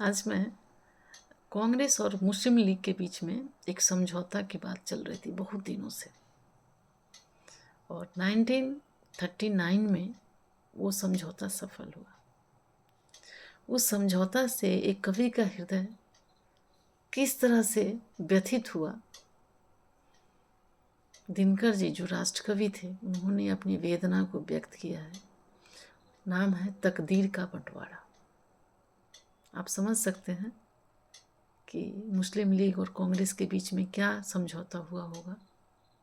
आज मैं कांग्रेस और मुस्लिम लीग के बीच में एक समझौता की बात चल रही थी बहुत दिनों से, और 1939 में वो समझौता सफल हुआ। उस समझौता से एक कवि का हृदय किस तरह से व्यथित हुआ। दिनकर जी जो राष्ट्र कवि थे, उन्होंने अपनी वेदना को व्यक्त किया है। नाम है तकदीर का बंटवारा। आप समझ सकते हैं कि मुस्लिम लीग और कांग्रेस के बीच में क्या समझौता हुआ होगा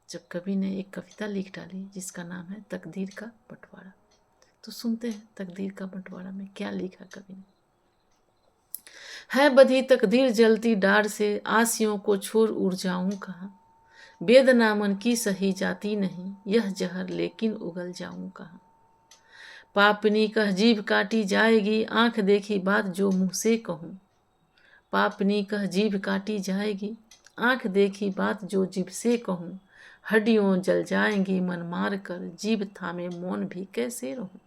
जब कवि ने एक कविता लिख डाली जिसका नाम है तकदीर का बंटवारा। तो सुनते हैं तकदीर का बंटवारा में क्या लिखा कवि ने। है बधी तकदीर जलती डार से, आसियों को छोड़ उड़ जाऊं कहाँ। वेदना मन की सही जाती नहीं, यह जहर लेकिन उगल जाऊं कहाँ। पापनी कह जीभ काटी जाएगी, आंख देखी बात जो मुंह से कहूं। पापनी कह जीभ काटी जाएगी, आंख देखी बात जो जीभ से कहूं। हड्डियों जल जाएंगी मन मार कर, जीभ थामे मौन भी कैसे रहूं।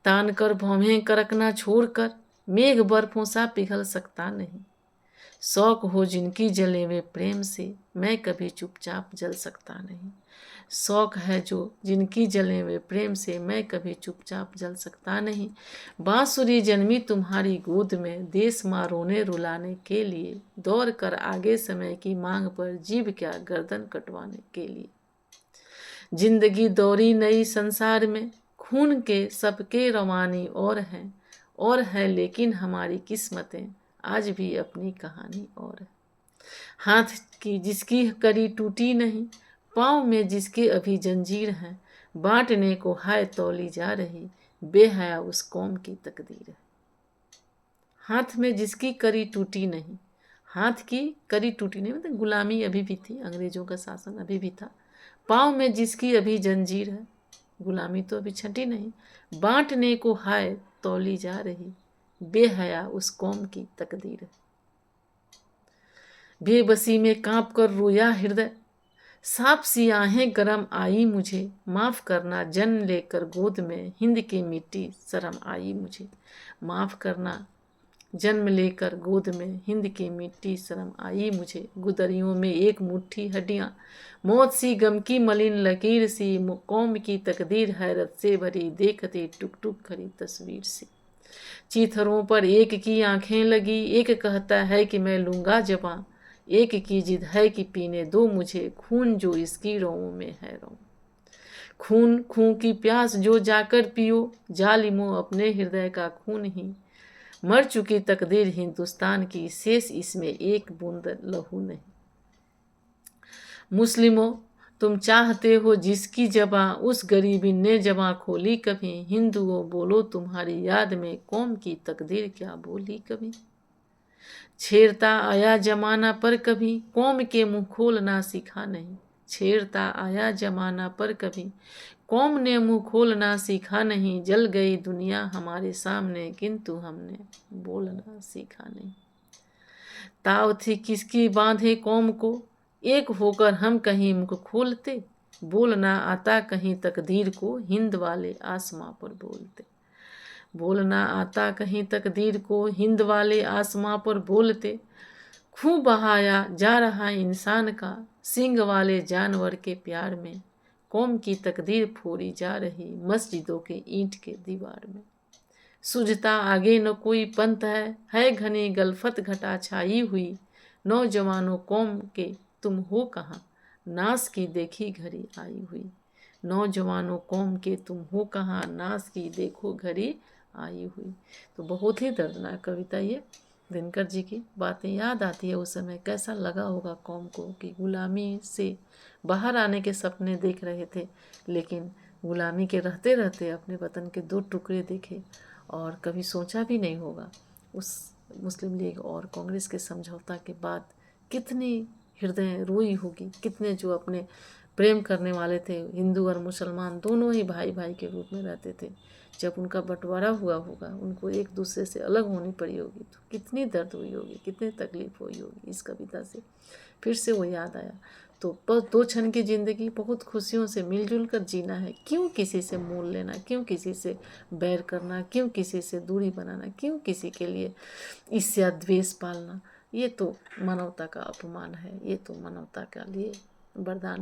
तान कर भौहें करकना छोड़कर, मेघ बर्फों सा पिघल सकता नहीं। शौक हो जिनकी जले वे प्रेम से, मैं कभी चुपचाप जल सकता नहीं। शौक है जो जिनकी जले वे प्रेम से, मैं कभी चुपचाप जल सकता नहीं। बांसुरी जन्मी तुम्हारी गोद में, देश माँ रोने रुलाने के लिए। दौड़ कर आगे समय की मांग पर, जीभ क्या गर्दन कटवाने के लिए। जिंदगी दौड़ी नई संसार में, खून के सबके रवानी और है लेकिन हमारी किस्मतें आज भी अपनी कहानी और है। हाथ की जिसकी कड़ी टूटी नहीं, पाँव में जिसके अभी जंजीर है। बांटने को हाय तौली जा रही, बेहया उस कौम की तकदीर है। हाथ में जिसकी कड़ी टूटी नहीं, हाथ की कड़ी टूटी नहीं मतलब गुलामी अभी भी थी, अंग्रेजों का शासन अभी भी था। पाँव में जिसकी अभी जंजीर है, गुलामी तो अभी छटी नहीं। बांटने को हाय तौली जा रही, बेहया उस कौम की तकदीर है। बेबसी में कांप कर रोया हृदय, सांप सी आहें गरम आई मुझे। माफ करना जन्म लेकर गोद में, हिंद की मिट्टी शर्म आई मुझे। माफ करना जन्म लेकर गोद में, हिंद की मिट्टी शर्म आई मुझे। गुदरियों में एक मुट्ठी हड्डियां, मौत सी गम की मलिन लकीर सी। कौम की तकदीर हैरत से भरी, देखती टुक टुक खरी तस्वीर सी। चीथरों पर एक की आंखें लगी, एक कहता है कि मैं लूंगा जवां। एक की जिद है कि पीने दो मुझे, खून जो इसकी रौं में है रौं। खून खून की प्यास जो जाकर पियो, जालिमो अपने हृदय का खून ही। मर चुकी तकदीर हिंदुस्तान की, शेष इसमें एक बूंद लहू नहीं। मुस्लिमों तुम चाहते हो जिसकी जबां, उस गरीबी ने जबां खोली कभी। हिंदुओं बोलो तुम्हारी याद में, कौम की तकदीर क्या बोली कभी। छेड़ता आया जमाना पर कभी, कौम के मुंह खोलना सीखा नहीं। छेड़ता आया जमाना पर कभी, कौम ने मुंह खोलना सीखा नहीं। जल गई दुनिया हमारे सामने, किंतु हमने बोलना सीखा नहीं। ताव थी किसकी बांधे कौम को, एक होकर हम कहीं मुख खोलते। बोलना आता कहीं तकदीर को, हिंद वाले आसमां पर बोलते। बोलना आता कहीं तकदीर को, हिंद वाले आसमां पर बोलते। खूब बहाया जा रहा इंसान का, सिंग वाले जानवर के प्यार में। कौम की तकदीर फोड़ी जा रही, मस्जिदों के ईंट के दीवार में। सुझता आगे न कोई पंथ है घनी गलफत घटा छाई हुई। नौजवानों कौम के तुम हो कहाँ, नास की देखी घड़ी आई हुई। नौजवानों कौम के तुम हो कहाँ, नास की देखो घड़ी आई हुई। तो बहुत ही दर्दनाक कविता ये। दिनकर जी की बातें याद आती है, उस समय कैसा लगा होगा कौम को कि गुलामी से बाहर आने के सपने देख रहे थे, लेकिन गुलामी के रहते रहते अपने वतन के दो टुकड़े देखे और कभी सोचा भी नहीं होगा। उस मुस्लिम लीग और कांग्रेस के समझौता के बाद कितनी हृदय रोई होगी, कितने जो अपने प्रेम करने वाले थे, हिंदू और मुसलमान दोनों ही भाई भाई के रूप में रहते थे, जब उनका बंटवारा हुआ होगा, उनको एक दूसरे से अलग होनी पड़ी होगी, तो कितनी दर्द हुई होगी, कितनी तकलीफ हुई होगी। इस कविता से फिर से वो याद आया। तो बस 2 क्षण की ज़िंदगी बहुत खुशियों से मिलजुल कर जीना है। क्यों किसी से मोल लेना, क्यों किसी से बैर करना, क्यों किसी से दूरी बनाना, क्यों किसी के लिए ईर्ष्या द्वेष पालना। ये तो मानवता का अपमान है, ये तो मानवता के लिए वरदान